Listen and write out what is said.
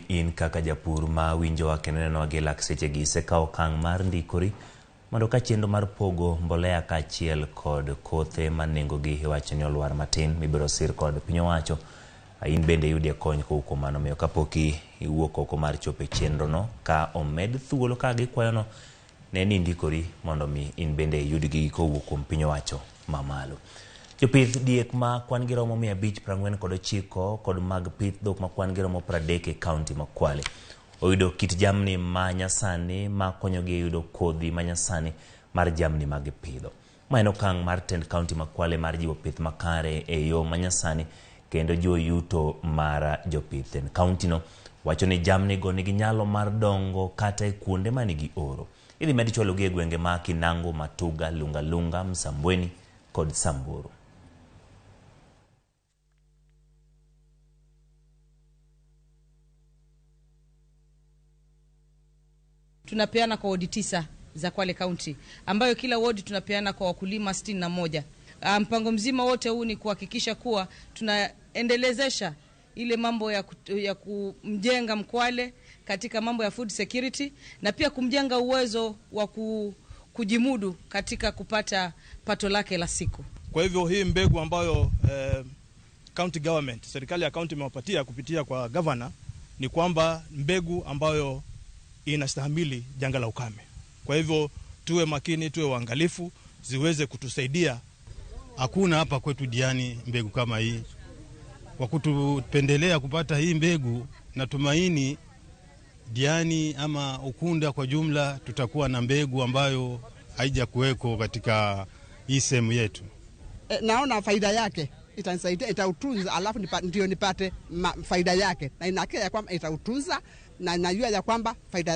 in kaka japur ma winjo wakeneno gi lak seche gi sekao kang mar ndikori mondo ka chendo mar pogo mbolea ka achiel kod kothe manengo gi iwacho ni olwar matin mibiro sir kod piny owacho. In bende yudie kony kuko mano miyo kapoki iwuok oko mar chope chenro no ka omed thuolo ka gikwayo no ne ni ndikori mondo mi in bende yud gi kowuok kuom piny owacho mamalo. Jopith diek ma kwan gi romo 549 kod mag pith dhok ma kwan gi romo 30 e kaunti ma Kwale oyudo kit jamni ma nyasani ma konyogi yudo kodhi ma nyasani mar jamni ma gipidho. Ma en okang' mar tend kaunti ma Kwale mar jiwo pith makare e yo ma nyasani kendo jiwo yuto mar jopith. Kaunti no wacho ni jamni go nigi nyalo mar dongo kata e kuonde ma nigi oro. Idhi med chwalogi e gwenge ma Kinango, Matuga, Lungalunga, Msambweni kod Samburu. Tunapeana kwa wodi 9 za Kwale County ambayo kila wodi tunapeana kwa wakulima 61. Mpango mzima wote huu ni kuhakikisha kuwa tunaendelezesha ile mambo ya kumjenga Mkwale katika mambo ya food security na pia kumjenga uwezo wa kujimudu katika kupata pato lake la siku. Kwa hivyo hii mbegu ambayo county government, serikali ya county imewapatia kupitia kwa governor ni kwamba mbegu ambayo inastahimili janga la ukame. Kwa hivyo tuwe makini, tuwe waangalifu ziweze kutusaidia. Hakuna hapa kwetu Diani mbegu kama hii. Kwa kutupendelea kupata hii mbegu, natumaini Diani ama Ukunda kwa jumla tutakuwa na mbegu ambayo haija kuweko katika hii sehemu yetu. Naona faida yake itanisaidia, itautunza, alafu ndio nipate faida yake, na inakia ya kwamba itautunza na najua ya kwamba faida